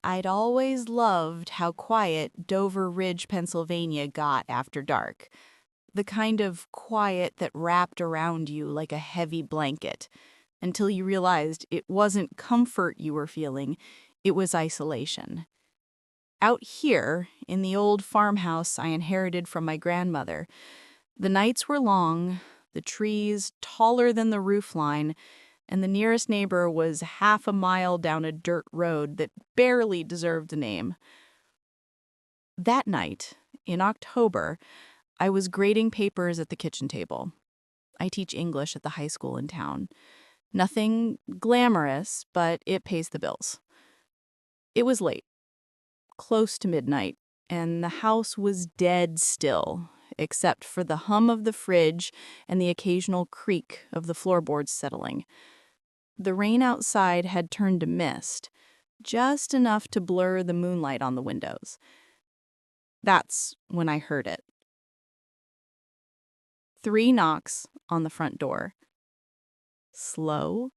I'd always loved how quiet Dover Ridge, Pennsylvania got after dark. The kind of quiet that wrapped around you like a heavy blanket, until you realized it wasn't comfort you were feeling, it was isolation. Out here, in the old farmhouse I inherited from my grandmother, the nights were long, the trees taller than the roofline, and the nearest neighbor was half a mile down a dirt road that barely deserved a name. That night, in October, I was grading papers at the kitchen table. I teach English at the high school in town. Nothing glamorous, but it pays the bills. It was late, close to midnight, and the house was dead still, except for the hum of the fridge and the occasional creak of the floorboards settling. The rain outside had turned to mist, just enough to blur the moonlight on the windows. That's when I heard it. 3 knocks on the front door. Slow,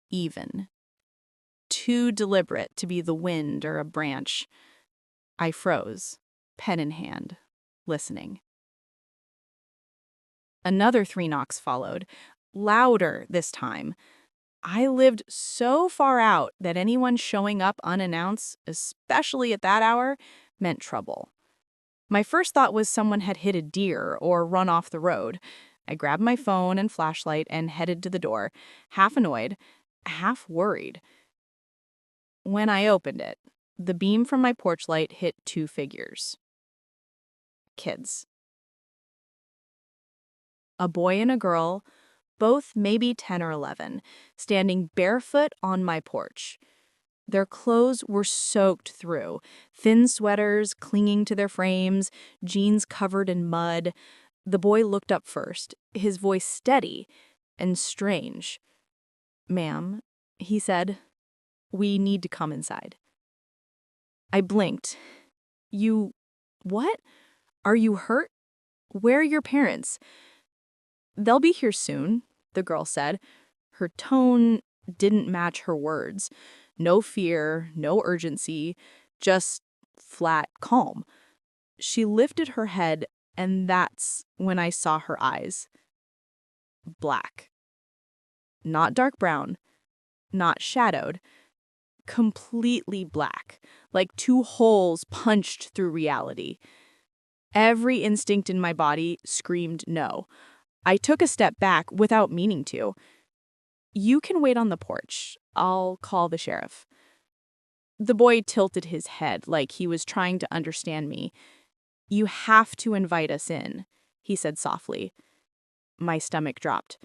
even. Too deliberate to be the wind or a branch. I froze, pen in hand, listening. Another 3 knocks followed, louder this time. I lived so far out that anyone showing up unannounced, especially at that hour, meant trouble. My first thought was someone had hit a deer or run off the road. I grabbed my phone and flashlight and headed to the door, half annoyed, half worried. When I opened it, the beam from my porch light hit 2 figures. Kids. A boy and a girl, both maybe 10 or 11, standing barefoot on my porch. Their clothes were soaked through, thin sweaters clinging to their frames, jeans covered in mud. The boy looked up first, his voice steady and strange. "Ma'am," he said, "we need to come inside." I blinked. "You... what? Are you hurt? Where are your parents?" "They'll be here soon," the girl said. Her tone didn't match her words. No fear, no urgency, just flat calm. She lifted her head, and that's when I saw her eyes. Black. Not dark brown, not shadowed. Completely black, like 2 holes punched through reality. Every instinct in my body screamed no. I took a step back without meaning to. "You can wait on the porch. I'll call the sheriff." The boy tilted his head like he was trying to understand me. "You have to invite us in," he said softly. My stomach dropped.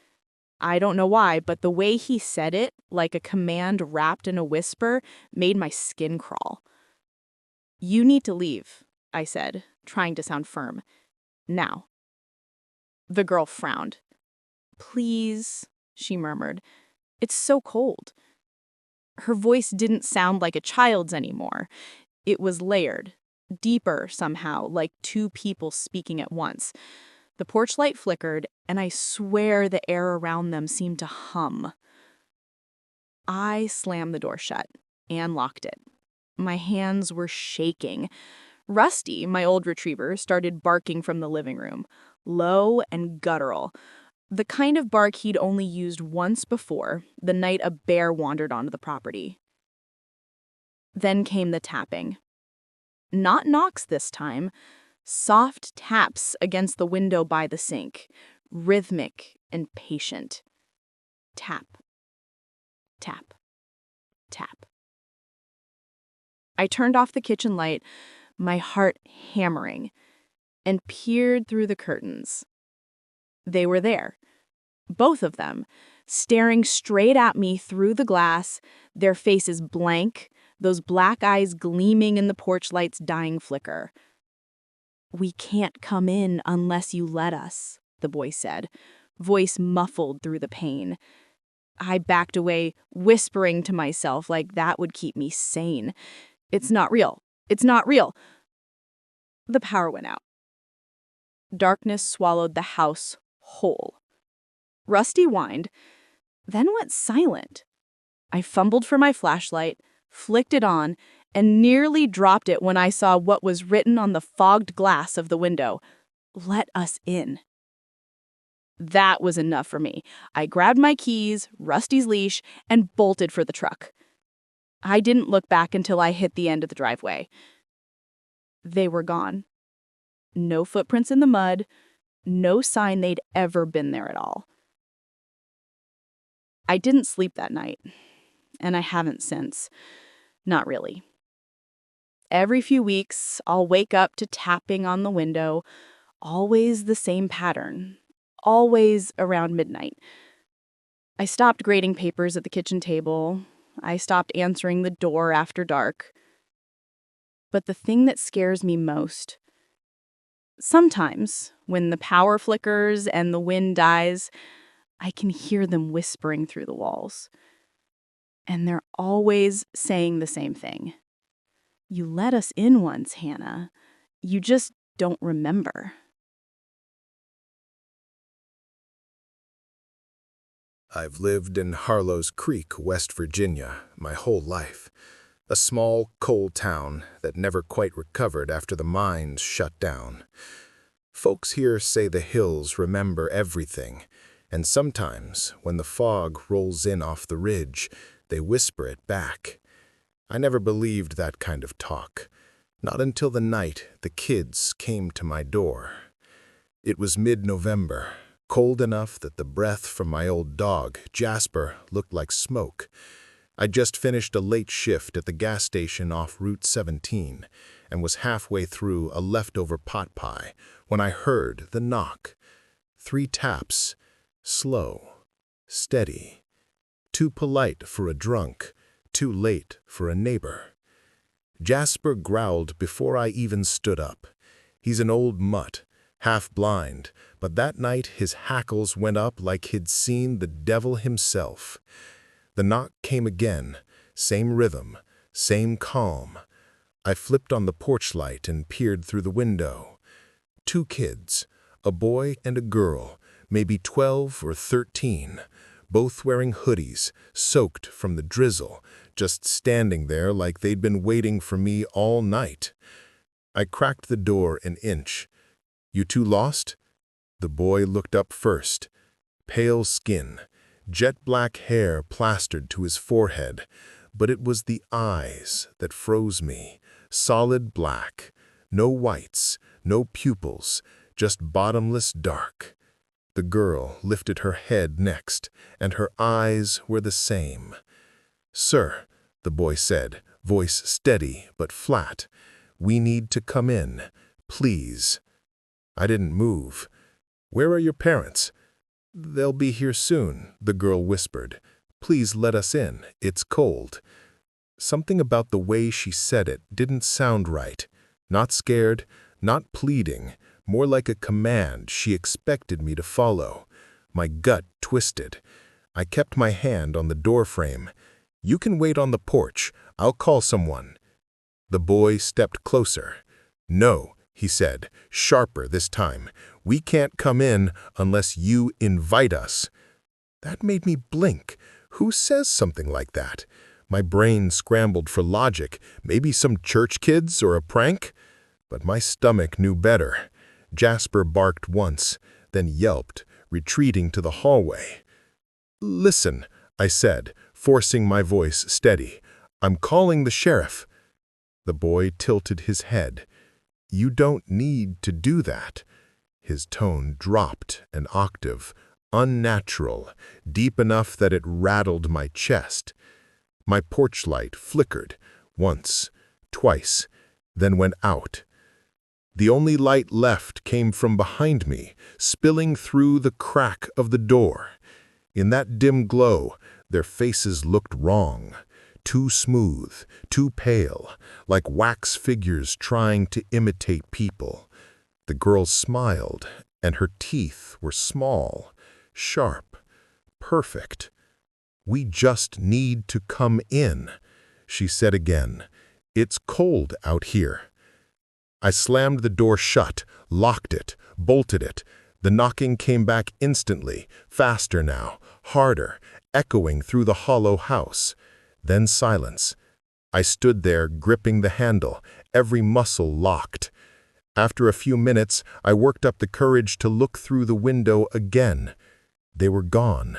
I don't know why, but the way he said it, like a command wrapped in a whisper, made my skin crawl. "You need to leave," I said, trying to sound firm. "Now." The girl frowned. "Please," she murmured. "It's so cold." Her voice didn't sound like a child's anymore. It was layered, deeper somehow, like 2 people speaking at once. The porch light flickered, and I swear the air around them seemed to hum. I slammed the door shut and locked it. My hands were shaking. Rusty, my old retriever, started barking from the living room, low and guttural. The kind of bark he'd only used once before, the night a bear wandered onto the property. Then came the tapping. Not knocks this time. Soft taps against the window by the sink, rhythmic and patient. Tap, tap, tap. I turned off the kitchen light, my heart hammering, and peered through the curtains. They were there, both of them, staring straight at me through the glass, their faces blank, those black eyes gleaming in the porch light's dying flicker. "We can't come in unless you let us," the boy said, voice muffled through the pain. I backed away, whispering to myself like that would keep me sane. "It's not real. It's not real." The power went out. Darkness swallowed the house whole. Rusty whined, then went silent. I fumbled for my flashlight, flicked it on, and nearly dropped it when I saw what was written on the fogged glass of the window. Let us in. That was enough for me. I grabbed my keys, Rusty's leash, and bolted for the truck. I didn't look back until I hit the end of the driveway. They were gone. No footprints in the mud, no sign they'd ever been there at all. I didn't sleep that night, and I haven't since. Not really. Every few weeks, I'll wake up to tapping on the window, always the same pattern, always around midnight. I stopped grading papers at the kitchen table. I stopped answering the door after dark. But the thing that scares me most, sometimes, when the power flickers and the wind dies, I can hear them whispering through the walls. And they're always saying the same thing. You let us in once, Hannah. You just don't remember. I've lived in Harlow's Creek, West Virginia, my whole life. A small, coal town that never quite recovered after the mines shut down. Folks here say the hills remember everything, and sometimes, when the fog rolls in off the ridge, they whisper it back. I never believed that kind of talk, not until the night the kids came to my door. It was mid-November, cold enough that the breath from my old dog, Jasper, looked like smoke. I'd just finished a late shift at the gas station off Route 17 and was halfway through a leftover pot pie when I heard the knock. 3 taps, slow, steady, too polite for a drunk, too late for a neighbor. Jasper growled before I even stood up. He's an old mutt, half blind, but that night his hackles went up like he'd seen the devil himself. The knock came again, same rhythm, same calm. I flipped on the porch light and peered through the window. 2 kids, a boy and a girl, maybe 12 or 13, both wearing hoodies, soaked from the drizzle, just standing there like they'd been waiting for me all night. I cracked the door an inch. "You 2 lost?" The boy looked up first. Pale skin, jet-black hair plastered to his forehead, but it was the eyes that froze me. Solid black, no whites, no pupils, just bottomless dark. The girl lifted her head next, and her eyes were the same. "Sir," the boy said, voice steady but flat, "we need to come in, please." I didn't move. "Where are your parents?" "They'll be here soon," the girl whispered. "Please let us in, it's cold." Something about the way she said it didn't sound right. Not scared, not pleading, more like a command she expected me to follow. My gut twisted. I kept my hand on the doorframe. "You can wait on the porch. I'll call someone." The boy stepped closer. "No," he said, sharper this time. "We can't come in unless you invite us." That made me blink. Who says something like that? My brain scrambled for logic, maybe some church kids or a prank. But my stomach knew better. Jasper barked once, then yelped, retreating to the hallway. "Listen," I said, forcing my voice steady. "I'm calling the sheriff." The boy tilted his head. "You don't need to do that." His tone dropped an octave, unnatural, deep enough that it rattled my chest. My porch light flickered, once, twice, then went out. The only light left came from behind me, spilling through the crack of the door. In that dim glow, their faces looked wrong. Too smooth, too pale, like wax figures trying to imitate people. The girl smiled, and her teeth were small, sharp, perfect. "We just need to come in," she said again. "It's cold out here." I slammed the door shut, locked it, bolted it, The knocking came back instantly, faster now, harder, echoing through the hollow house. Then silence. I stood there, gripping the handle, every muscle locked. After a few minutes, I worked up the courage to look through the window again. They were gone.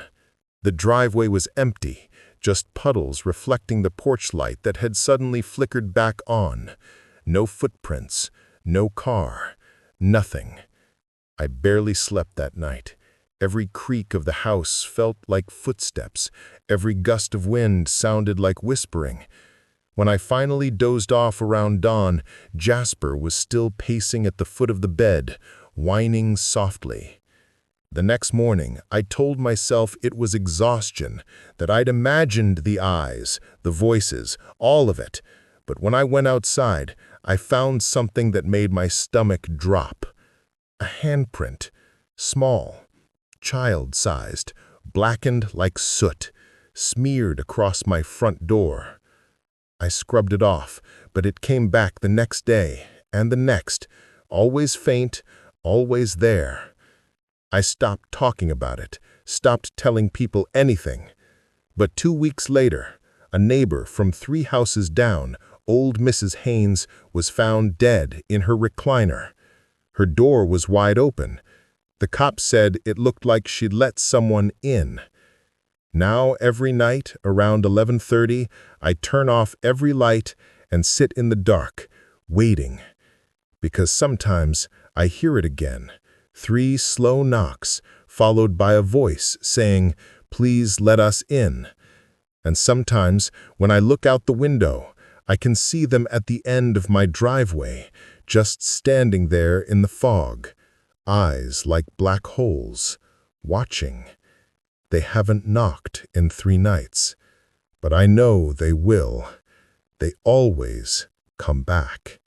The driveway was empty, just puddles reflecting the porch light that had suddenly flickered back on. No footprints, no car, nothing. I barely slept that night. Every creak of the house felt like footsteps. Every gust of wind sounded like whispering. When I finally dozed off around dawn, Jasper was still pacing at the foot of the bed, whining softly. The next morning, I told myself it was exhaustion, that I'd imagined the eyes, the voices, all of it. But when I went outside, I found something that made my stomach drop. A handprint, small, child-sized, blackened like soot, smeared across my front door. I scrubbed it off, but it came back the next day, and the next, always faint, always there. I stopped talking about it, stopped telling people anything. But 2 weeks later, a neighbor from 3 houses down, old Mrs. Haynes, was found dead in her recliner. Her door was wide open. The cops said it looked like she'd let someone in. Now, every night, around 11:30, I turn off every light and sit in the dark, waiting. Because sometimes I hear it again. 3 slow knocks, followed by a voice saying, "Please let us in." And sometimes, when I look out the window, I can see them at the end of my driveway, just standing there in the fog, eyes like black holes, watching. They haven't knocked in 3 nights, but I know they will. They always come back.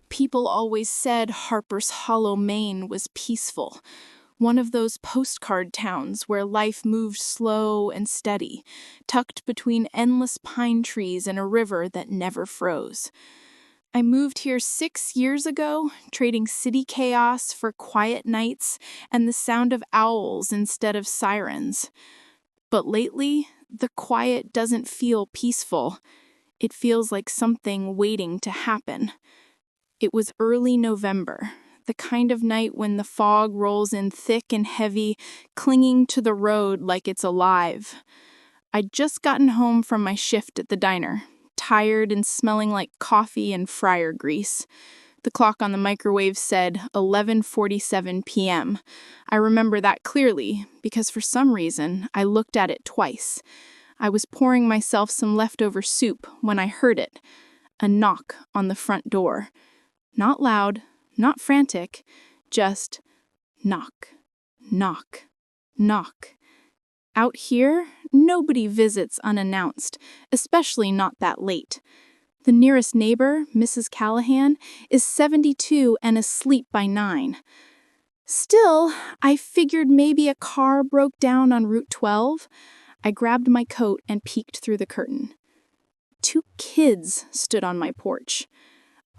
People always said Harper's Hollow, Maine was peaceful, one of those postcard towns where life moved slow and steady, tucked between endless pine trees and a river that never froze. I moved here 6 years ago, trading city chaos for quiet nights and the sound of owls instead of sirens. But lately, the quiet doesn't feel peaceful. It feels like something waiting to happen. It was early November, the kind of night when the fog rolls in thick and heavy, clinging to the road like it's alive. I'd just gotten home from my shift at the diner, tired and smelling like coffee and fryer grease. The clock on the microwave said 11:47 p.m. I remember that clearly because for some reason I looked at it twice. I was pouring myself some leftover soup when I heard it, a knock on the front door. Not loud, not frantic, just knock, knock, knock. Out here, nobody visits unannounced, especially not that late. The nearest neighbor, Mrs. Callahan, is 72 and asleep by 9. Still, I figured maybe a car broke down on Route 12. I grabbed my coat and peeked through the curtain. 2 kids stood on my porch.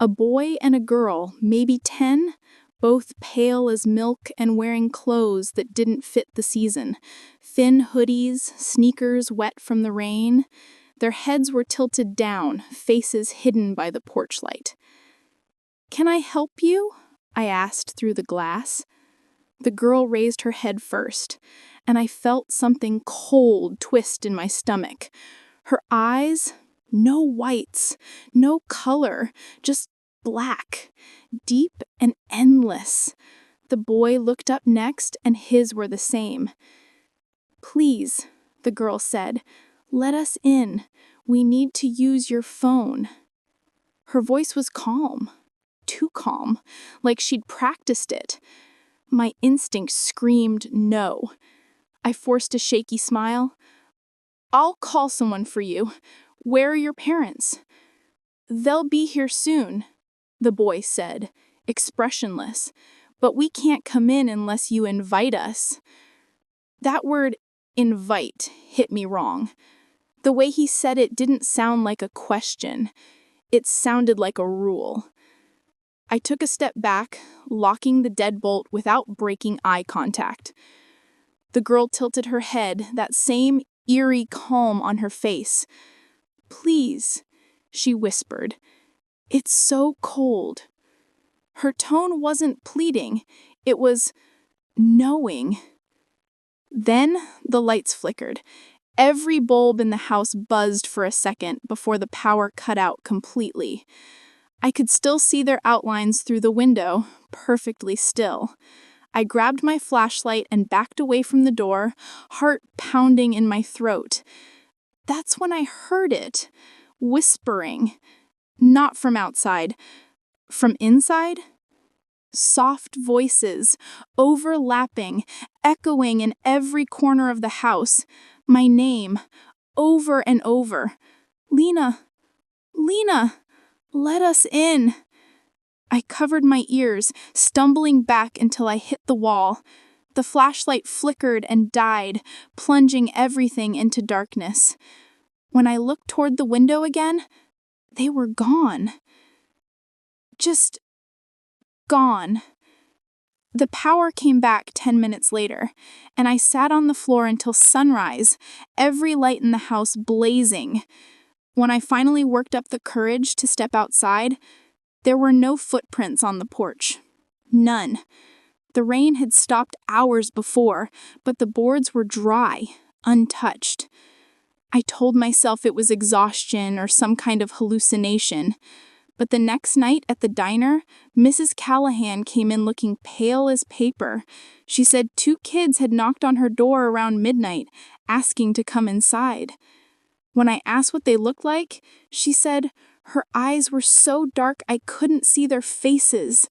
A boy and a girl, maybe 10, both pale as milk and wearing clothes that didn't fit the season. Thin hoodies, sneakers wet from the rain. Their heads were tilted down, faces hidden by the porch light. "Can I help you?" I asked through the glass. The girl raised her head first, and I felt something cold twist in my stomach. Her eyes, no whites, no color, just black, deep and endless. The boy looked up next, and his were the same. "Please," the girl said, "let us in. We need to use your phone." Her voice was calm, too calm, like she'd practiced it. My instinct screamed no. I forced a shaky smile. "I'll call someone for you. Where are your parents?" "They'll be here soon," the boy said, expressionless. "But we can't come in unless you invite us." That word, invite, hit me wrong. The way he said it didn't sound like a question. It sounded like a rule. I took a step back, locking the deadbolt without breaking eye contact. The girl tilted her head, that same eerie calm on her face. "Please," she whispered. "It's so cold." Her tone wasn't pleading, it was knowing. Then the lights flickered. Every bulb in the house buzzed for a second before the power cut out completely. I could still see their outlines through the window, perfectly still. I grabbed my flashlight and backed away from the door, heart pounding in my throat. That's when I heard it, whispering. Not from outside, from inside. Soft voices, overlapping, echoing in every corner of the house. My name, over and over. "Lena, Lena, let us in." I covered my ears, stumbling back until I hit the wall. The flashlight flickered and died, plunging everything into darkness. When I looked toward the window again, they were gone. Just gone. The power came back 10 minutes later, and I sat on the floor until sunrise, every light in the house blazing. When I finally worked up the courage to step outside, there were no footprints on the porch. None. The rain had stopped hours before, but the boards were dry, untouched. I told myself it was exhaustion or some kind of hallucination. But the next night at the diner, Mrs. Callahan came in looking pale as paper. She said 2 kids had knocked on her door around midnight, asking to come inside. When I asked what they looked like, she said her eyes were so dark I couldn't see their faces.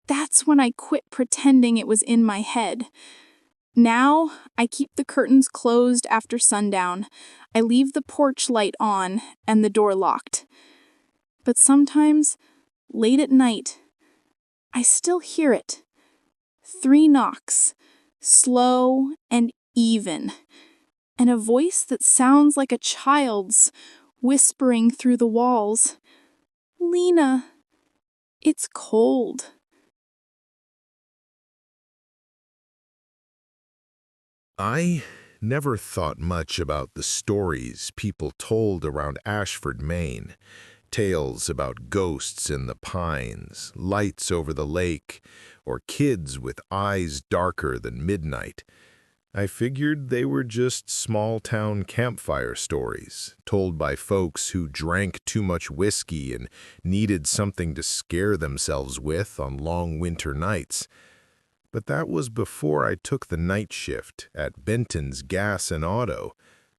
That's when I quit pretending it was in my head. Now, I keep the curtains closed after sundown. I leave the porch light on and the door locked. But sometimes, late at night, I still hear it. 3 knocks, slow and even, and a voice that sounds like a child's, whispering through the walls. "Lena, it's cold." I never thought much about the stories people told around Ashford, Maine. Tales about ghosts in the pines, lights over the lake, or kids with eyes darker than midnight. I figured they were just small-town campfire stories, told by folks who drank too much whiskey and needed something to scare themselves with on long winter nights. But that was before I took the night shift at Benton's Gas and Auto,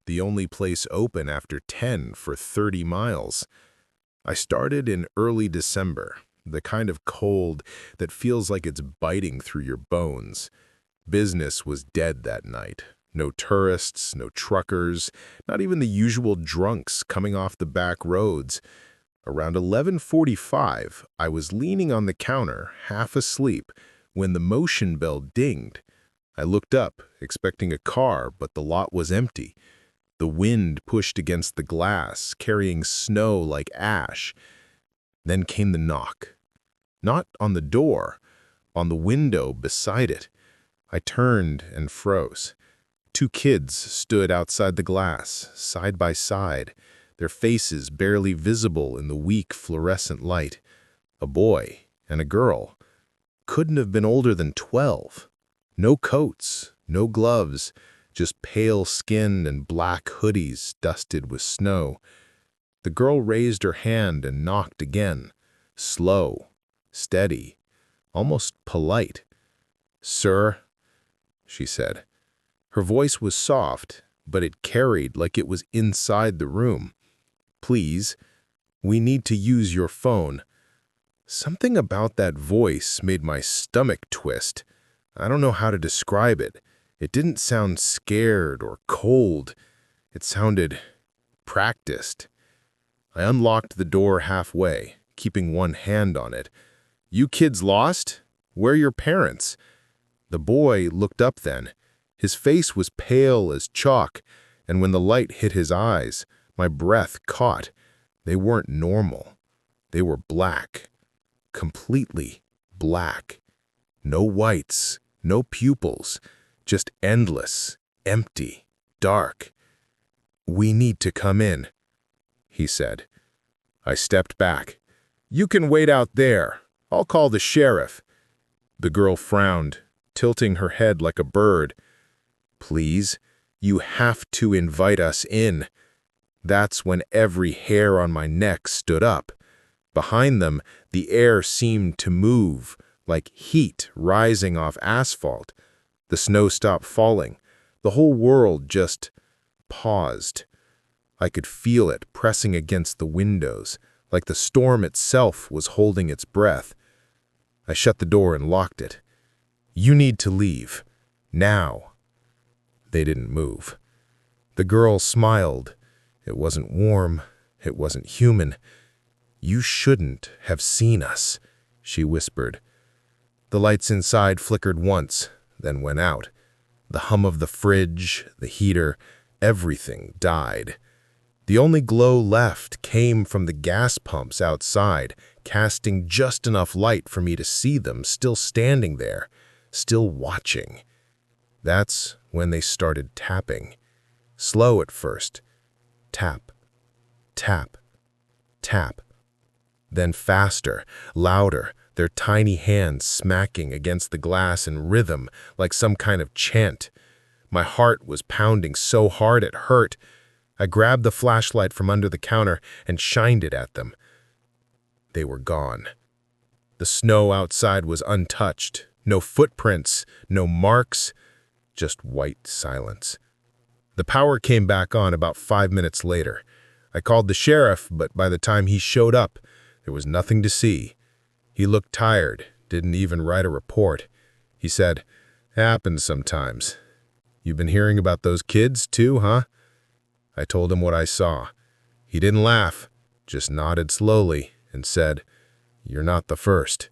the only place open after 10 for 30 miles. I started in early December, the kind of cold that feels like it's biting through your bones. Business was dead that night. No tourists, no truckers, not even the usual drunks coming off the back roads. Around 11:45, I was leaning on the counter, half asleep, when the motion bell dinged. I looked up, expecting a car, but the lot was empty. The wind pushed against the glass, carrying snow like ash. Then came the knock. Not on the door, on the window beside it. I turned and froze. 2 kids stood outside the glass, side by side, their faces barely visible in the weak fluorescent light. A boy and a girl. Couldn't have been older than 12. No coats, no gloves, just pale skin and black hoodies dusted with snow. The girl raised her hand and knocked again, slow, steady, almost polite. "Sir," she said. Her voice was soft, but it carried like it was inside the room. "Please, we need to use your phone." Something about that voice made my stomach twist. I don't know how to describe it. It didn't sound scared or cold. It sounded practiced. I unlocked the door halfway, keeping one hand on it. "You kids lost? Where are your parents?" The boy looked up then. His face was pale as chalk, and when the light hit his eyes, my breath caught. They weren't normal. They were black. Completely black. No whites, no pupils, just endless, empty, dark. "We need to come in," he said. I stepped back. "You can wait out there. I'll call the sheriff." The girl frowned, tilting her head like a bird. "Please, you have to invite us in." That's when every hair on my neck stood up. Behind them, the air seemed to move, like heat rising off asphalt. The snow stopped falling. The whole world just paused. I could feel it pressing against the windows, like the storm itself was holding its breath. I shut the door and locked it. "You need to leave. Now." They didn't move. The girl smiled. It wasn't warm. It wasn't human. "You shouldn't have seen us," she whispered. The lights inside flickered once, then went out. The hum of the fridge, the heater, everything died. The only glow left came from the gas pumps outside, casting just enough light for me to see them still standing there, still watching. That's when they started tapping. Slow at first. Tap, tap, tap. Then faster, louder, their tiny hands smacking against the glass in rhythm like some kind of chant. My heart was pounding so hard it hurt. I grabbed the flashlight from under the counter and shined it at them. They were gone. The snow outside was untouched. No footprints, no marks, just white silence. The power came back on about 5 minutes later. I called the sheriff, but by the time he showed up, there was nothing to see. He looked tired, didn't even write a report. He said, "Happens sometimes. You've been hearing about those kids too, huh?" I told him what I saw. He didn't laugh, just nodded slowly and said, "You're not the first."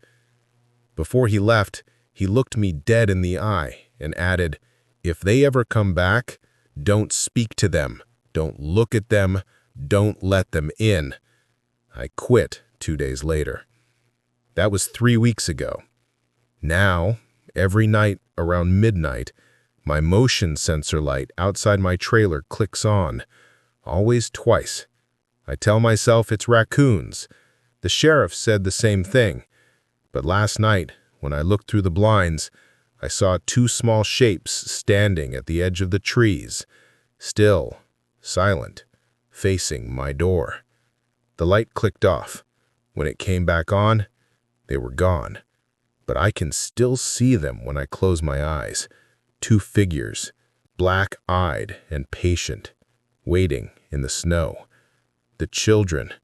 Before he left, he looked me dead in the eye and added, "If they ever come back, don't speak to them, don't look at them, don't let them in." I quit 2 days later. That was 3 weeks ago. Now, every night around midnight, my motion sensor light outside my trailer clicks on, always twice. I tell myself it's raccoons. The sheriff said the same thing. But last night, when I looked through the blinds, I saw 2 small shapes standing at the edge of the trees, still, silent, facing my door. The light clicked off. When it came back on, they were gone. But I can still see them when I close my eyes. 2 figures, black-eyed and patient, waiting in the snow. The children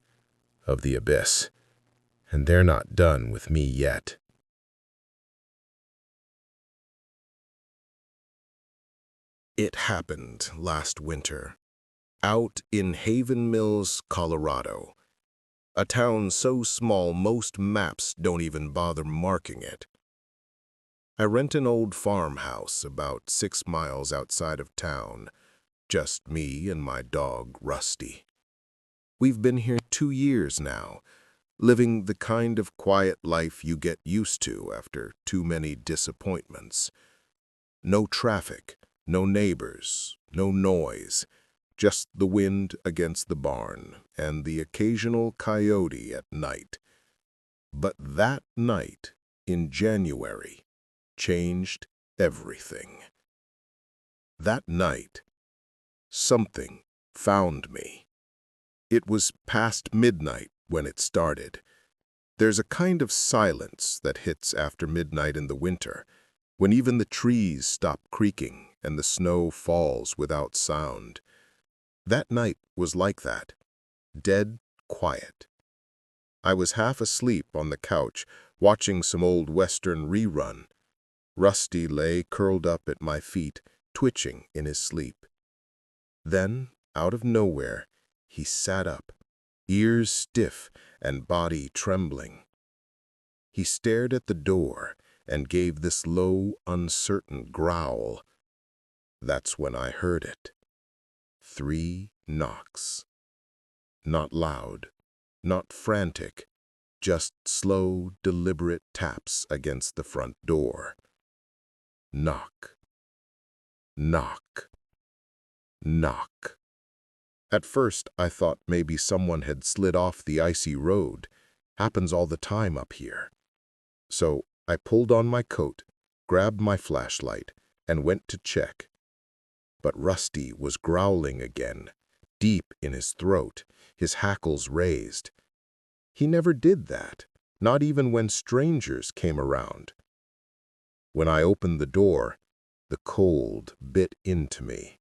of the abyss. And they're not done with me yet. It happened last winter, out in Haven Mills, Colorado. A town so small most maps don't even bother marking it. I rent an old farmhouse about 6 miles outside of town. Just me and my dog, Rusty. We've been here 2 years now, living the kind of quiet life you get used to after too many disappointments. No traffic, no neighbors, no noise, just the wind against the barn and the occasional coyote at night. But that night, in January, changed everything. That night, something found me. It was past midnight when it started. There's a kind of silence that hits after midnight in the winter, when even the trees stop creaking and the snow falls without sound. That night was like that, dead quiet. I was half asleep on the couch, watching some old Western rerun. Rusty lay curled up at my feet, twitching in his sleep. Then, out of nowhere, he sat up, ears stiff and body trembling. He stared at the door and gave this low, uncertain growl. That's when I heard it. 3 knocks. Not loud, Not frantic, just slow, deliberate taps against the front door. Knock, knock, knock. At first, I thought maybe someone had slid off the icy road. Happens all the time up here. So I pulled on my coat, grabbed my flashlight, and went to check. But Rusty was growling again, deep in his throat, his hackles raised. He never did that, not even when strangers came around. When I opened the door, the cold bit into me.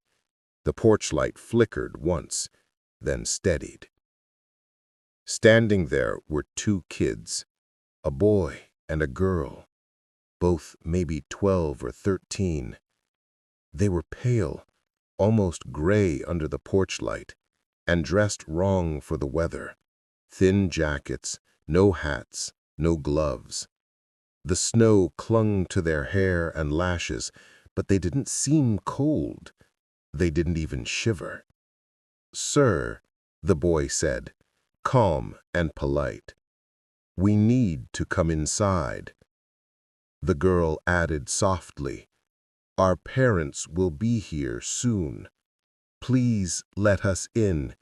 The porch light flickered once, then steadied. Standing there were two kids, a boy and a girl, both maybe 12 or 13. They were pale, almost gray under the porch light, and dressed wrong for the weather. Thin jackets, no hats, no gloves. The snow clung to their hair and lashes, but they didn't seem cold. They didn't even shiver. "Sir," the boy said, calm and polite, "we need to come inside." The girl added softly, "Our parents will be here soon. Please let us in.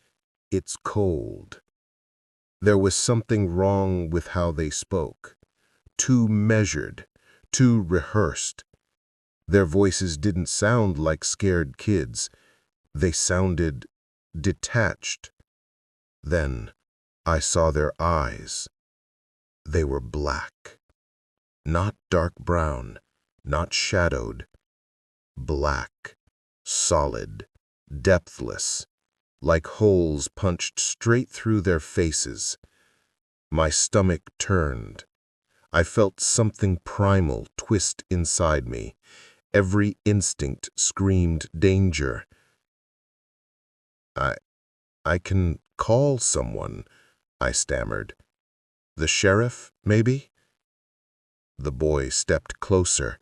It's cold." There was something wrong with how they spoke. Too measured, too rehearsed. Their voices didn't sound like scared kids. They sounded detached. Then I saw their eyes. They were black. Not dark brown, not shadowed. Black, solid, depthless, like holes punched straight through their faces. My stomach turned. I felt something primal twist inside me. Every instinct screamed danger. I can call someone," I stammered. "The sheriff, maybe?" The boy stepped closer,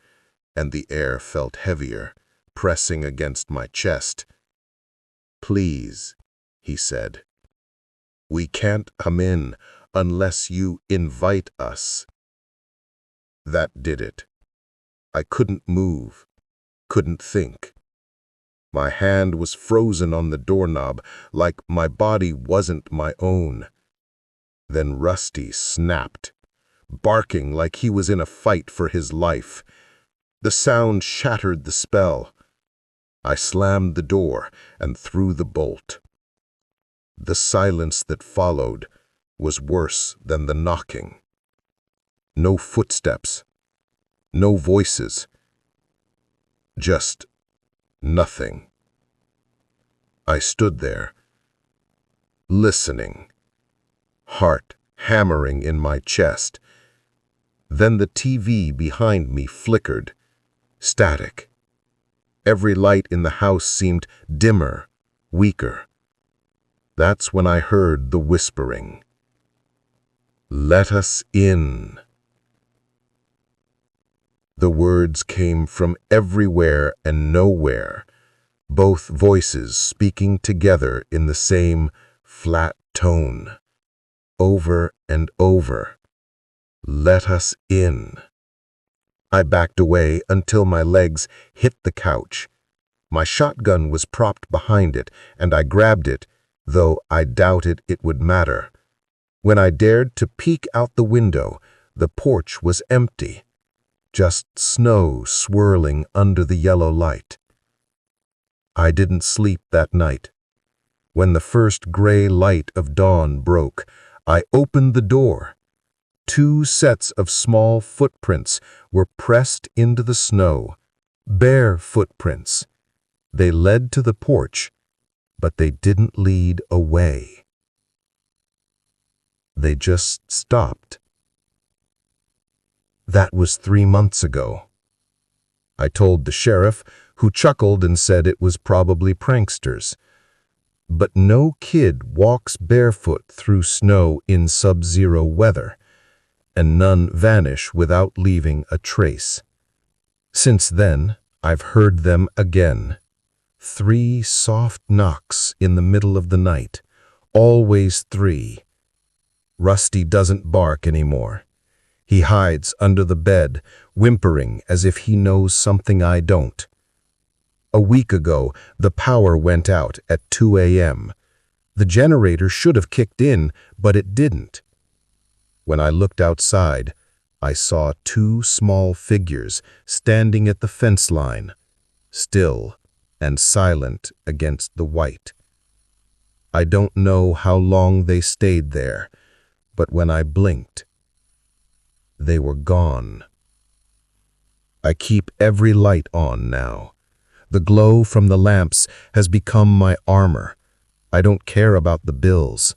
and the air felt heavier, pressing against my chest. "Please," he said. "We can't come in unless you invite us." That did it. I couldn't move, couldn't think. My hand was frozen on the doorknob, like my body wasn't my own. Then Rusty snapped, barking like he was in a fight for his life. The sound shattered the spell. I slammed the door and threw the bolt. The silence that followed was worse than the knocking. No footsteps, no voices, just nothing. I stood there, listening, heart hammering in my chest. Then the TV behind me flickered, static. Every light in the house seemed dimmer, weaker. That's when I heard the whispering. "Let us in." The words came from everywhere and nowhere, both voices speaking together in the same flat tone, over and over. "Let us in." I backed away until my legs hit the couch. My shotgun was propped behind it, and I grabbed it, though I doubted it would matter. When I dared to peek out the window, the porch was empty. Just snow swirling under the yellow light. I didn't sleep that night. When the first gray light of dawn broke, I opened the door. 2 sets of small footprints were pressed into the snow, bare footprints. They led to the porch, but they didn't lead away. They just stopped. That was 3 months ago. I told the sheriff, who chuckled and said it was probably pranksters. But no kid walks barefoot through snow in sub-zero weather, and none vanish without leaving a trace. Since then, I've heard them again. 3 soft knocks in the middle of the night, always 3. Rusty doesn't bark anymore. He hides under the bed, whimpering as if he knows something I don't. A week ago, the power went out at 2 a.m. The generator should have kicked in, but it didn't. When I looked outside, I saw two small figures standing at the fence line, still and silent against the white. I don't know how long they stayed there, but when I blinked, they were gone. I keep every light on now. The glow from the lamps has become my armor. I don't care about the bills.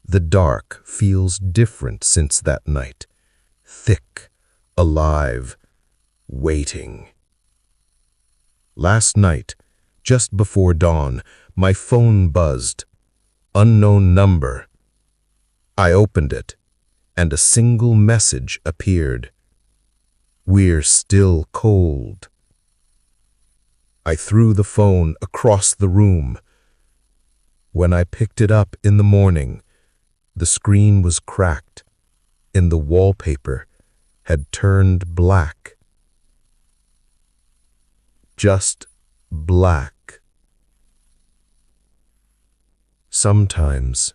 The dark feels different since that night. Thick, alive, waiting. Last night, just before dawn, my phone buzzed. Unknown number. I opened it, and a single message appeared. We're still cold. I threw the phone across the room. When I picked it up in the morning, the screen was cracked, and the wallpaper had turned black. Just black. Sometimes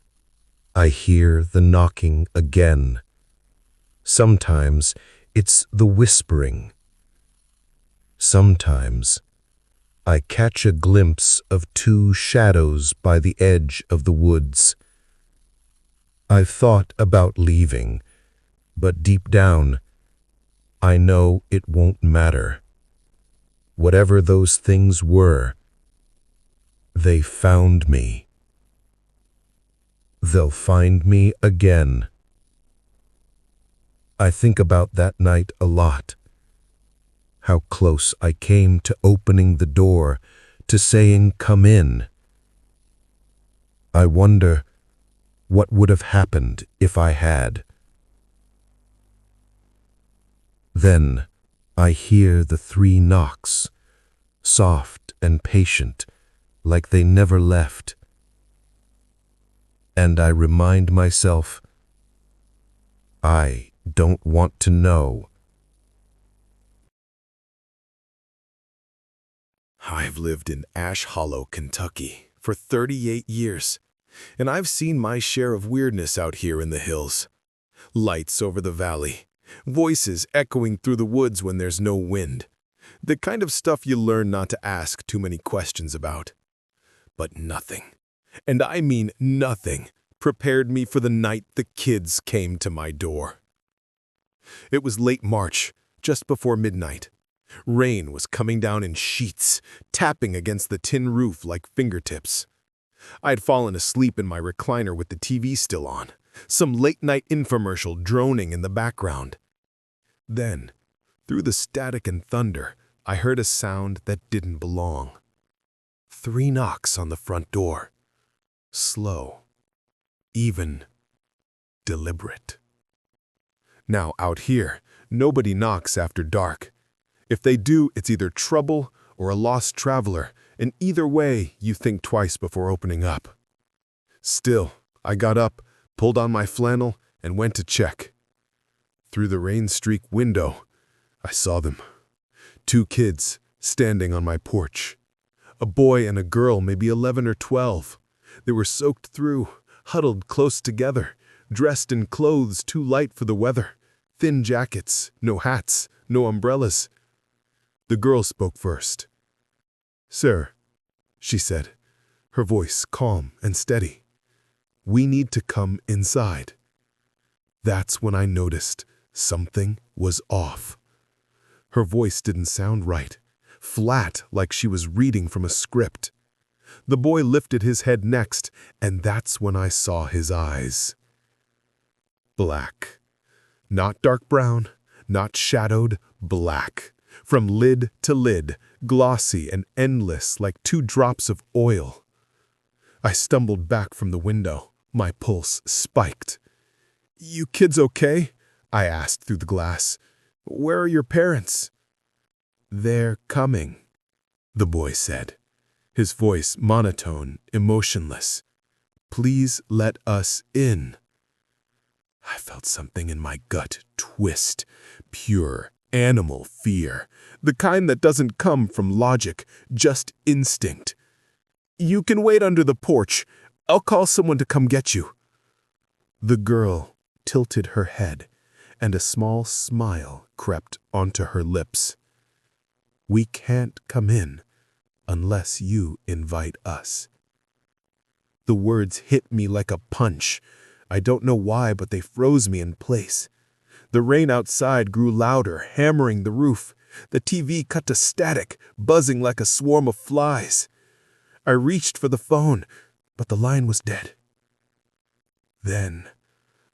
I hear the knocking again. Sometimes it's the whispering. Sometimes I catch a glimpse of two shadows by the edge of the woods. I've thought about leaving, but deep down, I know it won't matter. Whatever those things were, they found me. They'll find me again. I think about that night a lot. How close I came to opening the door, to saying, "Come in." I wonder what would have happened if I had. Then I hear the 3 knocks, soft and patient, like they never left. And I remind myself, I don't want to know. I've lived in Ash Hollow, Kentucky for 38 years, and I've seen my share of weirdness out here in the hills. Lights over the valley, voices echoing through the woods when there's no wind. The kind of stuff you learn not to ask too many questions about. But nothing, and I mean nothing, prepared me for the night the kids came to my door. It was late March, just before midnight. Rain was coming down in sheets, tapping against the tin roof like fingertips. I had fallen asleep in my recliner with the TV still on, some late-night infomercial droning in the background. Then, through the static and thunder, I heard a sound that didn't belong. 3 knocks on the front door. Slow, even, deliberate. Now, out here, nobody knocks after dark. If they do, it's either trouble or a lost traveler, and either way, you think twice before opening up. Still, I got up, pulled on my flannel, and went to check. Through the rain-streaked window, I saw them. 2 kids standing on my porch. A boy and a girl, maybe 11 or 12. They were soaked through, huddled close together, dressed in clothes too light for the weather. Thin jackets, no hats, no umbrellas. The girl spoke first. "Sir," she said, her voice calm and steady, "we need to come inside." That's when I noticed something was off. Her voice didn't sound right, flat like she was reading from a script. The boy lifted his head next, and that's when I saw his eyes. Black. Not dark brown, not shadowed, black. From lid to lid, glossy and endless like 2 drops of oil. I stumbled back from the window, my pulse spiked. "You kids okay?" I asked through the glass. "Where are your parents?" "They're coming," the boy said, his voice monotone, emotionless. "Please let us in." I felt something in my gut twist. Pure animal fear. The kind that doesn't come from logic, just instinct. "You can wait under the porch. I'll call someone to come get you." The girl tilted her head, and a small smile crept onto her lips. "We can't come in unless you invite us." The words hit me like a punch. I don't know why, but they froze me in place. The rain outside grew louder, hammering the roof. The TV cut to static, buzzing like a swarm of flies. I reached for the phone, but the line was dead. Then,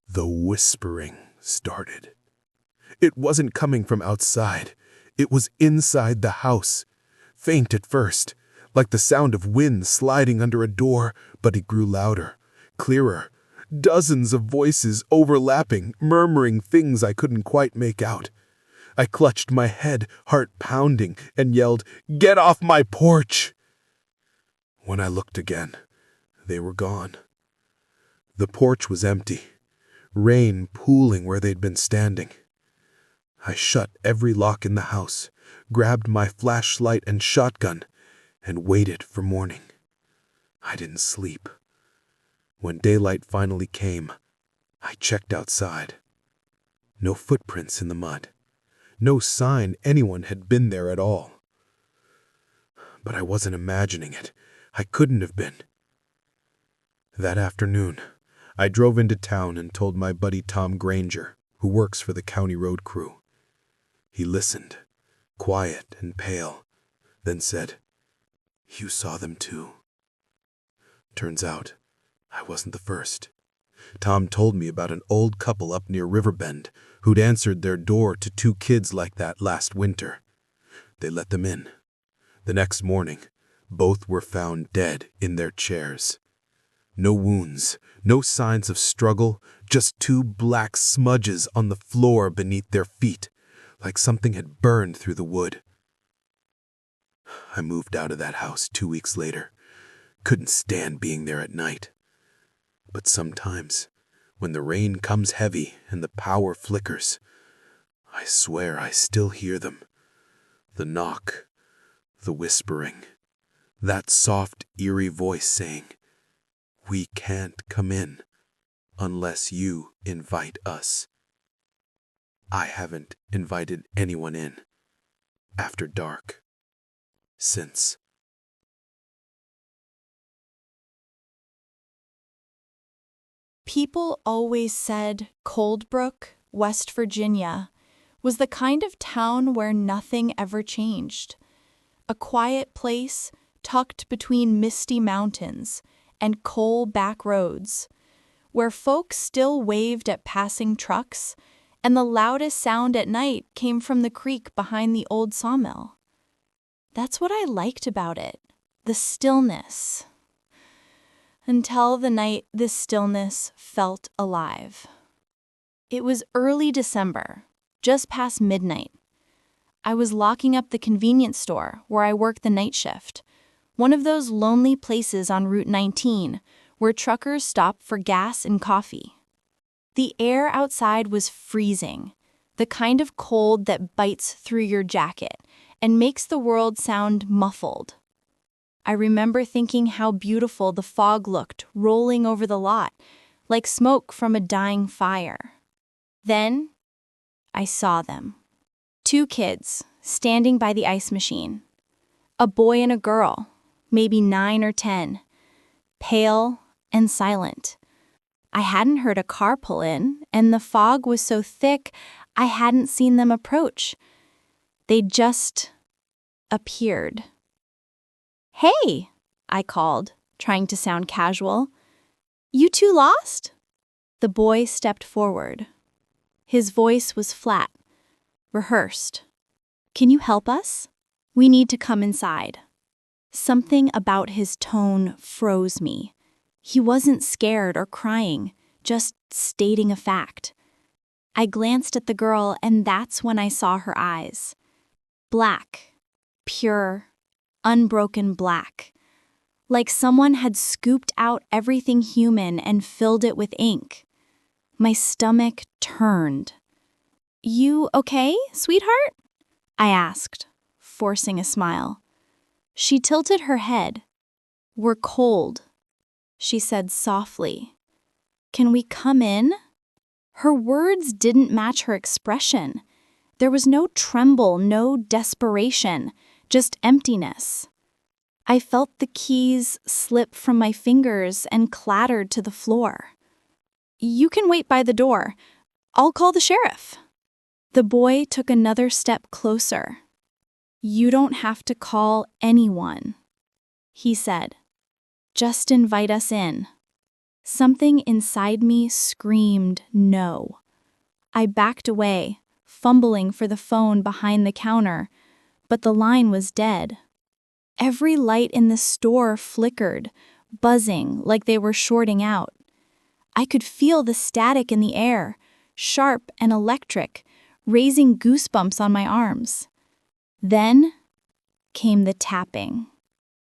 the whispering started. It wasn't coming from outside. It was inside the house. Faint at first, like the sound of wind sliding under a door, but it grew louder, clearer. Dozens of voices overlapping, murmuring things I couldn't quite make out. I clutched my head, heart pounding, and yelled, "Get off my porch!" When I looked again, they were gone. The porch was empty, rain pooling where they'd been standing. I shut every lock in the house, grabbed my flashlight and shotgun, and waited for morning. I didn't sleep. When daylight finally came, I checked outside. No footprints in the mud. No sign anyone had been there at all. But I wasn't imagining it. I couldn't have been. That afternoon, I drove into town and told my buddy Tom Granger, who works for the county road crew. He listened, quiet and pale, then said, "You saw them too." Turns out, I wasn't the first. Tom told me about an old couple up near Riverbend who'd answered their door to two kids like that last winter. They let them in. The next morning, both were found dead in their chairs. No wounds, no signs of struggle, just two black smudges on the floor beneath their feet, like something had burned through the wood. I moved out of that house 2 weeks later. Couldn't stand being there at night. But sometimes, when the rain comes heavy and the power flickers, I swear I still hear them. The knock, the whispering, that soft, eerie voice saying, "We can't come in unless you invite us." I haven't invited anyone in after dark since. People always said Coldbrook, West Virginia, was the kind of town where nothing ever changed. A quiet place tucked between misty mountains and coal back roads, where folks still waved at passing trucks, and the loudest sound at night came from the creek behind the old sawmill. That's what I liked about it, the stillness. Until the night this stillness felt alive. It was early December, just past midnight. I was locking up the convenience store where I worked the night shift, one of those lonely places on Route 19 where truckers stop for gas and coffee. The air outside was freezing, the kind of cold that bites through your jacket and makes the world sound muffled. I remember thinking how beautiful the fog looked rolling over the lot, like smoke from a dying fire. Then, I saw them. 2 kids standing by the ice machine. A boy and a girl, maybe 9 or 10, pale and silent. I hadn't heard a car pull in, and the fog was so thick I hadn't seen them approach. They just appeared. "Hey," I called, trying to sound casual. "You 2 lost?" The boy stepped forward. His voice was flat, rehearsed. "Can you help us? We need to come inside." Something about his tone froze me. He wasn't scared or crying, just stating a fact. I glanced at the girl, and that's when I saw her eyes. Black, pure, unbroken black, like someone had scooped out everything human and filled it with ink. My stomach turned. "You okay, sweetheart?" I asked, forcing a smile. She tilted her head. "We're cold," she said softly. "Can we come in?" Her words didn't match her expression. There was no tremble, no desperation, just emptiness. I felt the keys slip from my fingers and clattered to the floor. "You can wait by the door. I'll call the sheriff." The boy took another step closer. "You don't have to call anyone," he said. "Just invite us in." Something inside me screamed no. I backed away, fumbling for the phone behind the counter, but the line was dead. Every light in the store flickered, buzzing like they were shorting out. I could feel the static in the air, sharp and electric, raising goosebumps on my arms. Then came the tapping.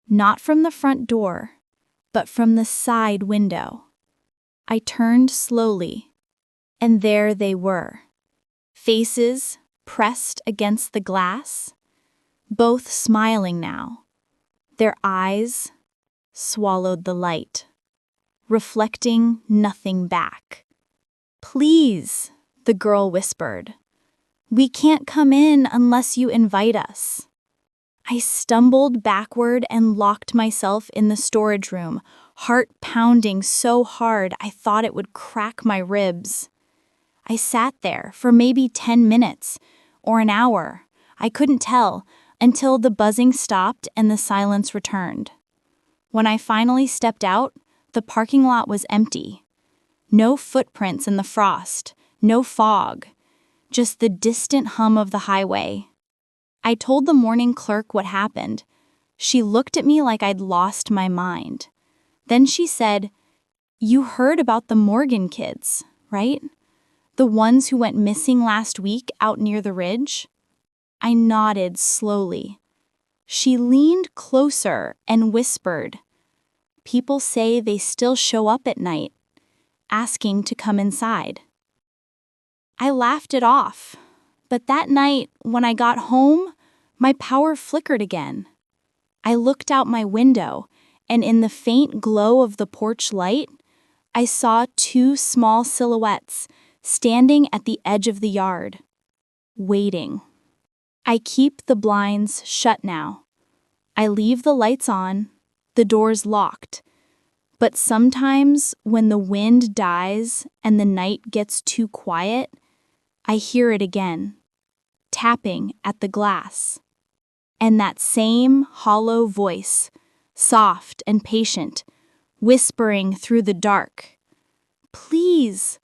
Not from the front door, but from the side window. I turned slowly, and there they were. Faces pressed against the glass, both smiling now. Their eyes swallowed the light, reflecting nothing back. "Please," the girl whispered. "We can't come in unless you invite us." I stumbled backward and locked myself in the storage room, heart pounding so hard I thought it would crack my ribs. I sat there for maybe 10 minutes, or an hour, I couldn't tell, until the buzzing stopped and the silence returned. When I finally stepped out, the parking lot was empty. No footprints in the frost, no fog, just the distant hum of the highway. I told the morning clerk what happened. She looked at me like I'd lost my mind. Then she said, "You heard about the Morgan kids, right? The ones who went missing last week out near the ridge?" I nodded slowly. She leaned closer and whispered, "People say they still show up at night, asking to come inside." I laughed it off, but that night, when I got home, my power flickered again. I looked out my window, and in the faint glow of the porch light, I saw two small silhouettes standing at the edge of the yard, waiting. I keep the blinds shut now. I leave the lights on, the doors locked. But sometimes when the wind dies and the night gets too quiet, I hear it again, tapping at the glass. And that same hollow voice, soft and patient, whispering through the dark, "Please,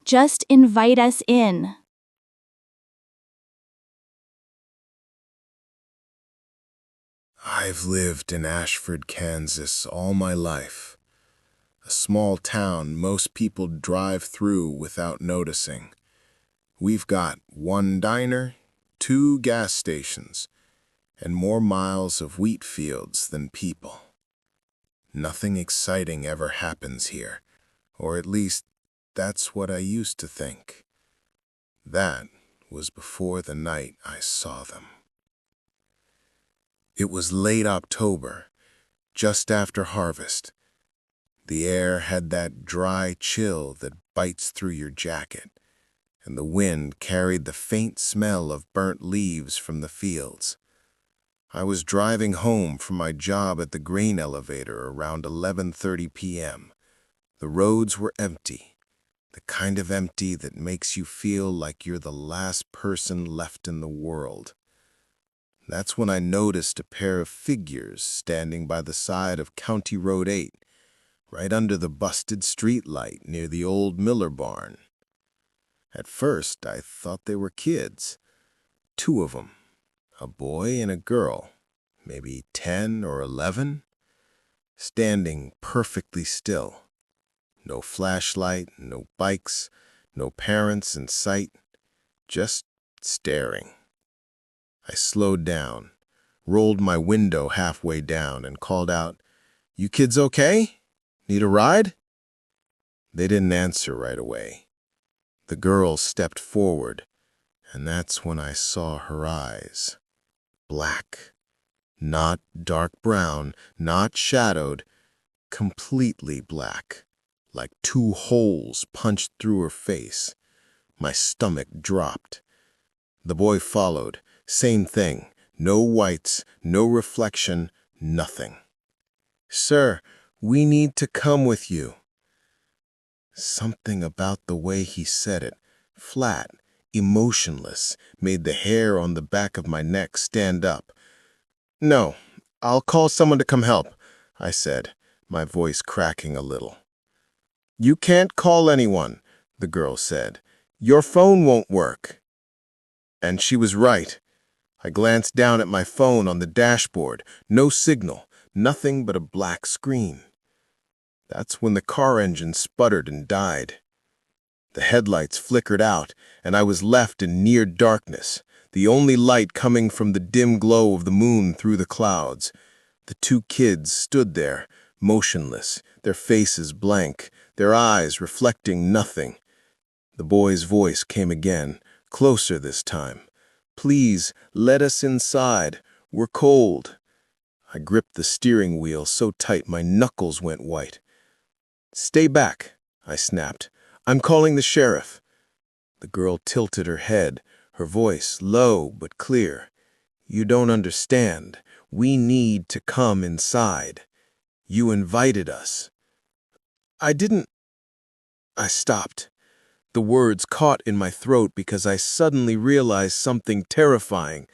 just invite us in." I've lived in Ashford, Kansas all my life. A small town most people drive through without noticing. We've got one diner, two gas stations, and more miles of wheat fields than people. Nothing exciting ever happens here, or at least that's what I used to think. That was before the night I saw them. It was late October, just after harvest. The air had that dry chill that bites through your jacket, and the wind carried the faint smell of burnt leaves from the fields. I was driving home from my job at the grain elevator around 11:30 p.m. The roads were empty, the kind of empty that makes you feel like you're the last person left in the world. That's when I noticed a pair of figures standing by the side of County Road 8, right under the busted street light near the old Miller barn. At first, I thought they were kids. Two of them, a boy and a girl, maybe 10 or 11, standing perfectly still. No flashlight, no bikes, no parents in sight, just staring. I slowed down, rolled my window halfway down, and called out, "You kids okay? Need a ride?" They didn't answer right away. The girl stepped forward, and that's when I saw her eyes. Black. Not dark brown, not shadowed, completely black, like two holes punched through her face. My stomach dropped. The boy followed. Same thing. No whites, no reflection, nothing. "Sir, we need to come with you." Something about the way he said it, flat, emotionless, made the hair on the back of my neck stand up. "No, I'll call someone to come help," I said, my voice cracking a little. "You can't call anyone," the girl said. "Your phone won't work." And she was right. I glanced down at my phone on the dashboard. No signal, nothing but a black screen. That's when the car engine sputtered and died. The headlights flickered out, and I was left in near darkness, the only light coming from the dim glow of the moon through the clouds. The two kids stood there, motionless, their faces blank, their eyes reflecting nothing. The boy's voice came again, closer this time. "Please, let us inside. We're cold." I gripped the steering wheel so tight my knuckles went white. "Stay back," I snapped. "I'm calling the sheriff." The girl tilted her head, her voice low but clear. "You don't understand. We need to come inside. You invited us." "I didn't—" I stopped. The words caught in my throat because I suddenly realized something terrifying.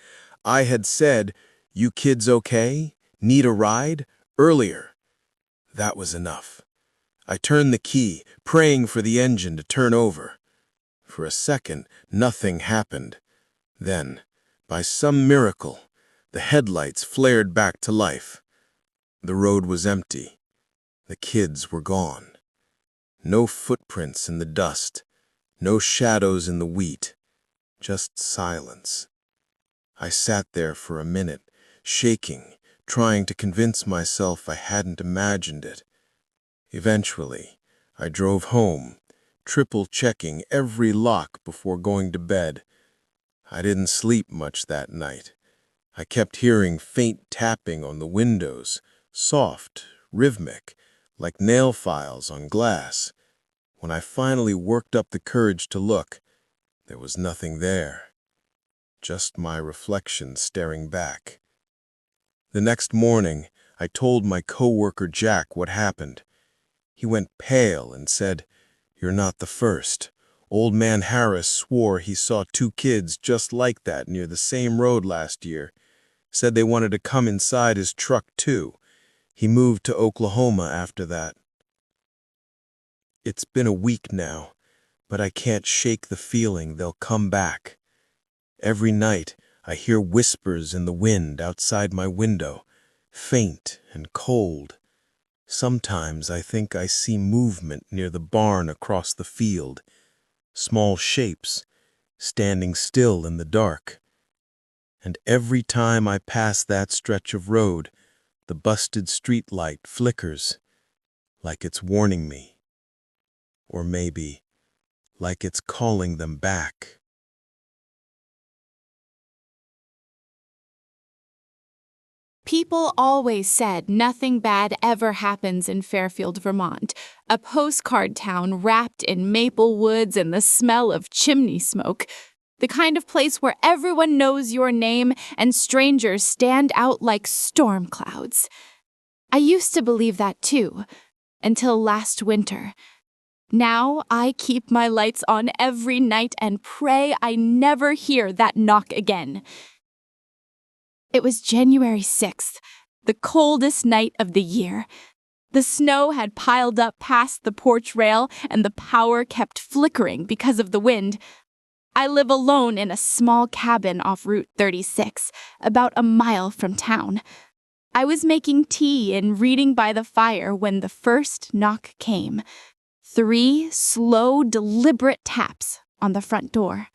I had said, "You kids okay? Need a ride?" earlier. That was enough. I turned the key, praying for the engine to turn over. For a second, nothing happened. Then, by some miracle, the headlights flared back to life. The road was empty. The kids were gone. No footprints in the dust. No shadows in the wheat. Just silence. I sat there for a minute, shaking, trying to convince myself I hadn't imagined it. Eventually, I drove home, triple-checking every lock before going to bed. I didn't sleep much that night. I kept hearing faint tapping on the windows, soft, rhythmic, like nail files on glass. When I finally worked up the courage to look, there was nothing there. Just my reflection staring back. The next morning, I told my coworker Jack what happened. He went pale and said, "You're not the first. Old man Harris swore he saw two kids just like that near the same road last year. Said they wanted to come inside his truck too. He moved to Oklahoma after that." It's been a week now, but I can't shake the feeling they'll come back. Every night, I hear whispers in the wind outside my window, faint and cold. Sometimes I think I see movement near the barn across the field, small shapes, standing still in the dark. And every time I pass that stretch of road, the busted street light flickers, like it's warning me. Or maybe, like it's calling them back. People always said nothing bad ever happens in Fairfield, Vermont, a postcard town wrapped in maple woods and the smell of chimney smoke, the kind of place where everyone knows your name and strangers stand out like storm clouds. I used to believe that too, until last winter. Now I keep my lights on every night and pray I never hear that knock again. It was January 6th, the coldest night of the year. The snow had piled up past the porch rail and the power kept flickering because of the wind. I live alone in a small cabin off Route 36, about a mile from town. I was making tea and reading by the fire when the first knock came. 3 slow, deliberate taps on the front door.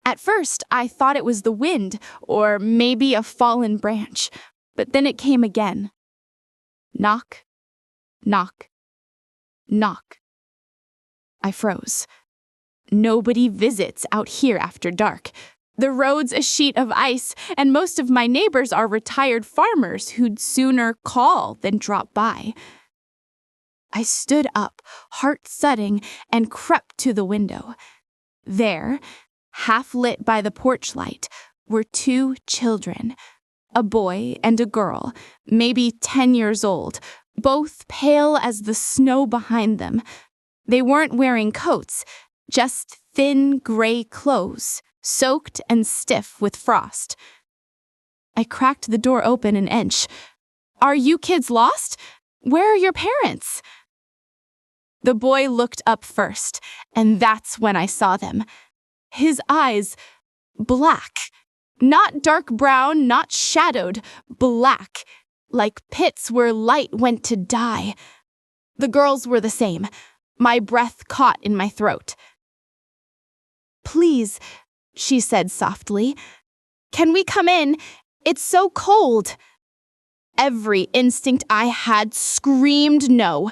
At first, I thought it was the wind, or maybe a fallen branch, but then it came again. Knock, knock, knock. I froze. Nobody visits out here after dark. The road's a sheet of ice, and most of my neighbors are retired farmers who'd sooner call than drop by. I stood up, heart thudding, and crept to the window. There, half lit by the porch light, were 2 children, a boy and a girl, maybe 10 years old, both pale as the snow behind them. They weren't wearing coats, just thin gray clothes, soaked and stiff with frost. I cracked the door open an inch. "Are you kids lost? Where are your parents?" The boy looked up first, and that's when I saw them. His eyes, black. Not dark brown, not shadowed, black, like pits where light went to die. The girls were the same. My breath caught in my throat. "Please," she said softly, "can we come in? It's so cold." Every instinct I had screamed no.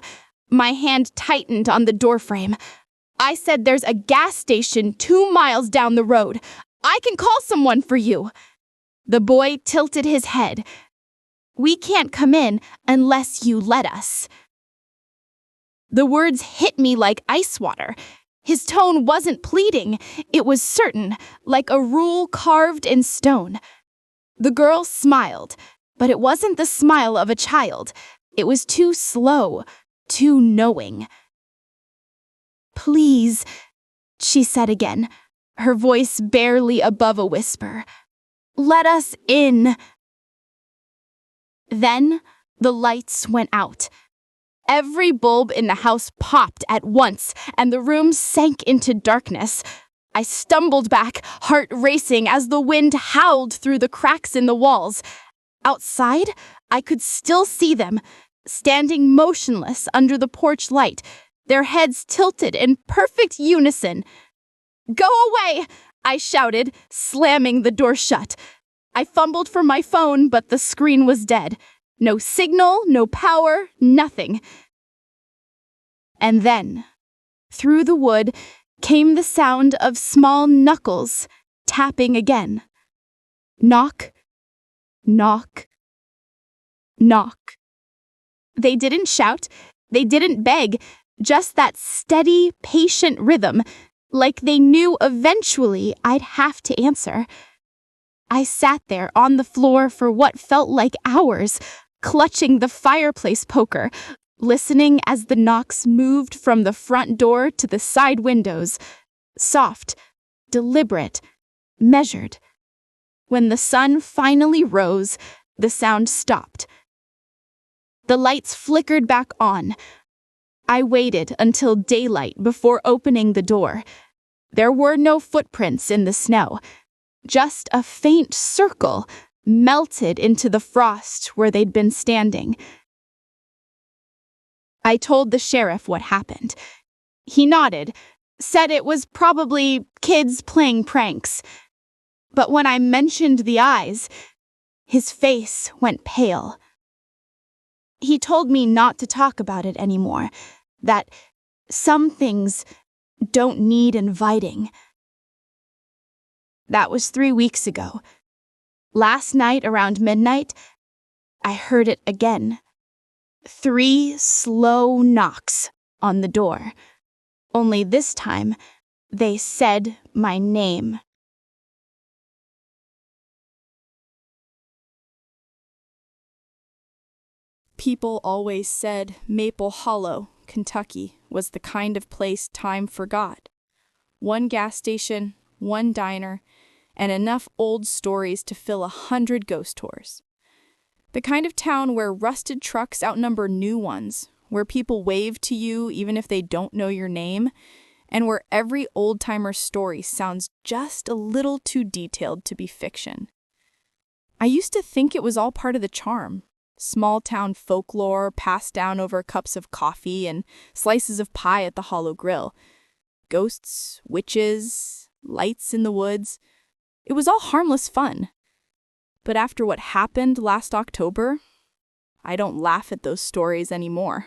My hand tightened on the doorframe. I said, "There's a gas station 2 miles down the road. I can call someone for you." The boy tilted his head. "We can't come in unless you let us." The words hit me like ice water. His tone wasn't pleading. It was certain, like a rule carved in stone. The girl smiled, but it wasn't the smile of a child. It was too slow, too knowing. "Please," she said again, her voice barely above a whisper. "Let us in." Then the lights went out. Every bulb in the house popped at once, and the room sank into darkness. I stumbled back, heart racing as the wind howled through the cracks in the walls. Outside, I could still see them, standing motionless under the porch light, their heads tilted in perfect unison. "Go away!" I shouted, slamming the door shut. I fumbled for my phone, but the screen was dead. No signal, no power, nothing. And then, through the wood, came the sound of small knuckles tapping again. Knock, knock, knock. They didn't shout, they didn't beg, just that steady, patient rhythm, like they knew eventually I'd have to answer. I sat there on the floor for what felt like hours, clutching the fireplace poker, listening as the knocks moved from the front door to the side windows, soft, deliberate, measured. When the sun finally rose, the sound stopped. The lights flickered back on. I waited until daylight before opening the door. There were no footprints in the snow, just a faint circle melted into the frost where they'd been standing. I told the sheriff what happened. He nodded, said it was probably kids playing pranks. But when I mentioned the eyes, his face went pale. He told me not to talk about it anymore, that some things don't need inviting. That was 3 weeks ago. Last night around midnight, I heard it again. 3 slow knocks on the door. Only this time, they said my name. People always said Maple Hollow, Kentucky, was the kind of place time forgot. 1 gas station, 1 diner, and enough old stories to fill 100 ghost tours. The kind of town where rusted trucks outnumber new ones, where people wave to you even if they don't know your name, and where every old-timer's story sounds just a little too detailed to be fiction. I used to think it was all part of the charm. Small-town folklore passed down over cups of coffee and slices of pie at the Hollow Grill. Ghosts, witches, lights in the woods. It was all harmless fun. But after what happened last October, I don't laugh at those stories anymore.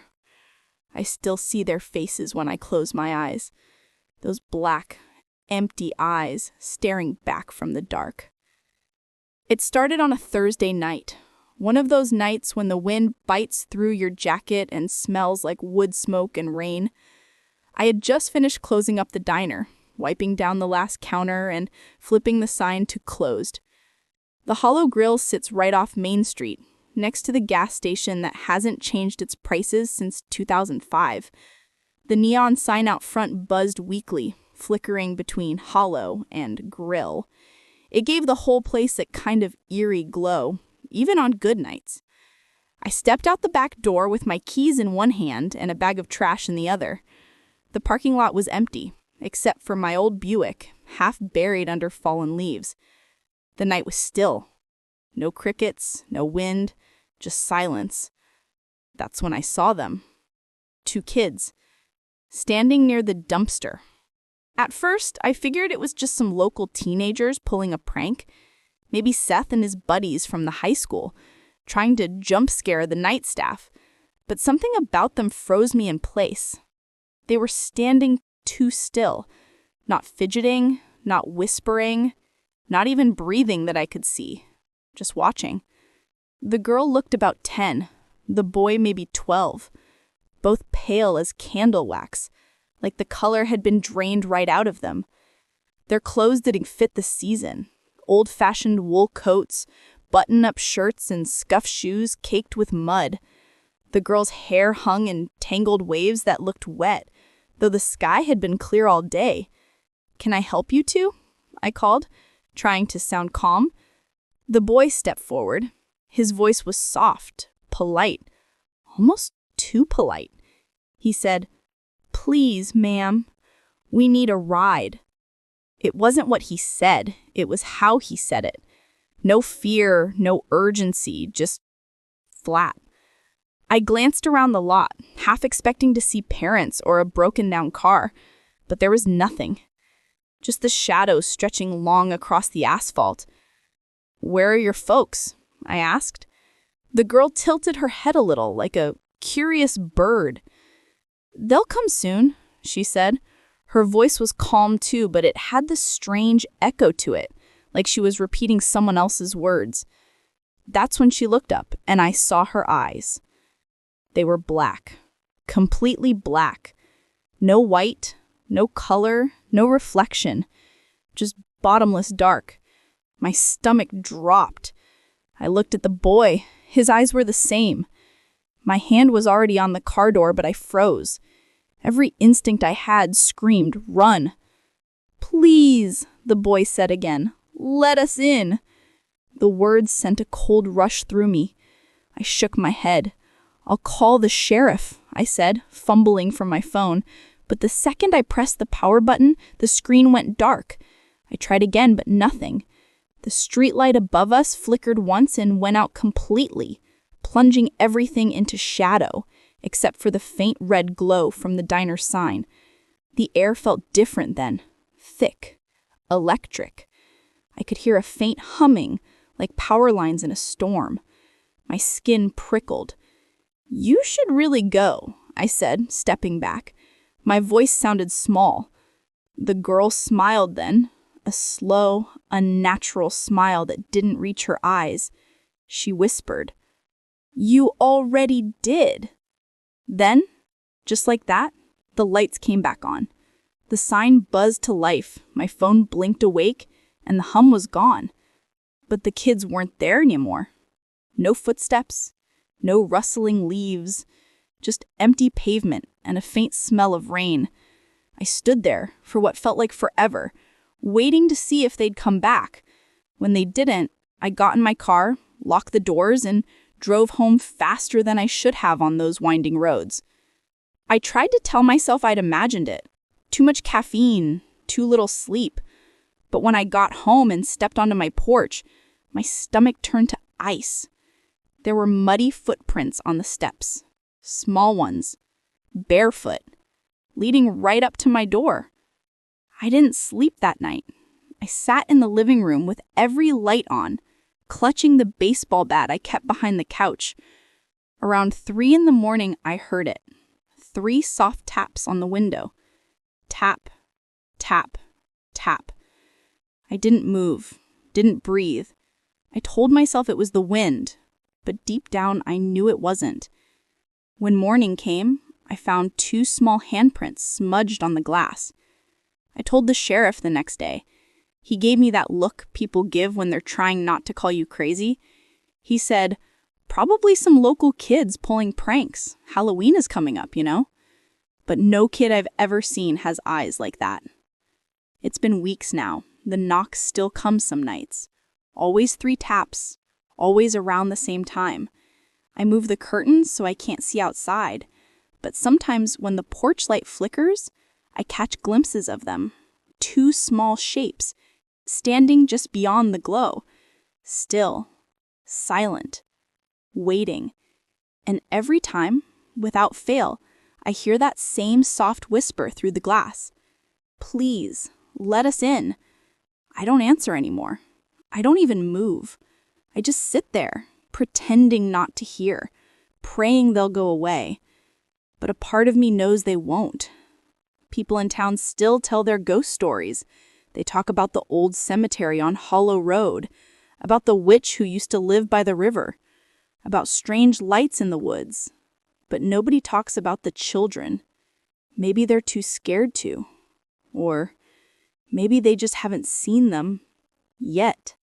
I still see their faces when I close my eyes. those black, empty eyes staring back from the dark. It started on a Thursday night, one of those nights when the wind bites through your jacket and smells like wood smoke and rain. I had just finished closing up the diner, wiping down the last counter and flipping the sign to closed. The Hollow Grill sits right off Main Street, next to the gas station that hasn't changed its prices since 2005. The neon sign out front buzzed weakly, flickering between Hollow and Grill. It gave the whole place a kind of eerie glow, even on good nights. I stepped out the back door with my keys in one hand and a bag of trash in the other. The parking lot was empty, except for my old Buick, half buried under fallen leaves. The night was still. No crickets, no wind, just silence. That's when I saw them. 2 kids, standing near the dumpster. At first, I figured it was just some local teenagers pulling a prank. Maybe Seth and his buddies from the high school, trying to jump scare the night staff. But something about them froze me in place. They were standing too still, not fidgeting, not whispering, not even breathing that I could see, just watching. The girl looked about 10, the boy maybe 12, both pale as candle wax, like the color had been drained right out of them. Their clothes didn't fit the season. Old-fashioned wool coats, button-up shirts, and scuffed shoes caked with mud. The girl's hair hung in tangled waves that looked wet, though the sky had been clear all day. "Can I help you two?" I called, trying to sound calm. The boy stepped forward. His voice was soft, polite, almost too polite. He said, "Please, ma'am, we need a ride." It wasn't what he said, it was how he said it. No fear, no urgency, just flat. I glanced around the lot, half expecting to see parents or a broken-down car, but there was nothing. Just the shadows stretching long across the asphalt. "Where are your folks?" I asked. The girl tilted her head a little, like a curious bird. "They'll come soon," she said. Her voice was calm too, but it had this strange echo to it, like she was repeating someone else's words. That's when she looked up, and I saw her eyes. They were black, completely black. No white, no color, no reflection, just bottomless dark. My stomach dropped. I looked at the boy. His eyes were the same. My hand was already on the car door, but I froze. Every instinct I had screamed, "Run!" "Please," the boy said again. "Let us in." The words sent a cold rush through me. I shook my head. "I'll call the sheriff," I said, fumbling for my phone. But the second I pressed the power button, the screen went dark. I tried again, but nothing. The streetlight above us flickered once and went out completely, plunging everything into shadow, except for the faint red glow from the diner sign. The air felt different then, thick, electric. I could hear a faint humming, like power lines in a storm. My skin prickled. "You should really go," I said, stepping back. My voice sounded small. The girl smiled then, a slow, unnatural smile that didn't reach her eyes. She whispered, "You already did." Then, just like that, the lights came back on. The sign buzzed to life, my phone blinked awake, and the hum was gone. But the kids weren't there anymore. No footsteps, no rustling leaves, just empty pavement and a faint smell of rain. I stood there for what felt like forever, waiting to see if they'd come back. When they didn't, I got in my car, locked the doors, and drove home faster than I should have on those winding roads. I tried to tell myself I'd imagined it. Too much caffeine, too little sleep. But when I got home and stepped onto my porch, my stomach turned to ice. There were muddy footprints on the steps, small ones, barefoot, leading right up to my door. I didn't sleep that night. I sat in the living room with every light on, clutching the baseball bat I kept behind the couch. Around 3 a.m, I heard it. 3 soft taps on the window. Tap, Tap, tap. I didn't move, didn't breathe. I told myself it was the wind, but deep down I knew it wasn't. When morning came, I found 2 small handprints smudged on the glass. I told the sheriff the next day. He gave me that look people give when they're trying not to call you crazy. He said, "Probably some local kids pulling pranks. Halloween is coming up, you know?" But no kid I've ever seen has eyes like that. It's been weeks now. The knocks still come some nights. Always 3 taps, always around the same time. I move the curtains so I can't see outside, but sometimes when the porch light flickers, I catch glimpses of them. 2 small shapes, standing just beyond the glow. Still, silent, waiting. And every time, without fail, I hear that same soft whisper through the glass. "Please, let us in." I don't answer anymore. I don't even move. I just sit there, pretending not to hear, praying they'll go away. But a part of me knows they won't. People in town still tell their ghost stories. They talk about the old cemetery on Hollow Road, about the witch who used to live by the river, about strange lights in the woods. But nobody talks about the children. Maybe they're too scared to. Or maybe they just haven't seen them yet.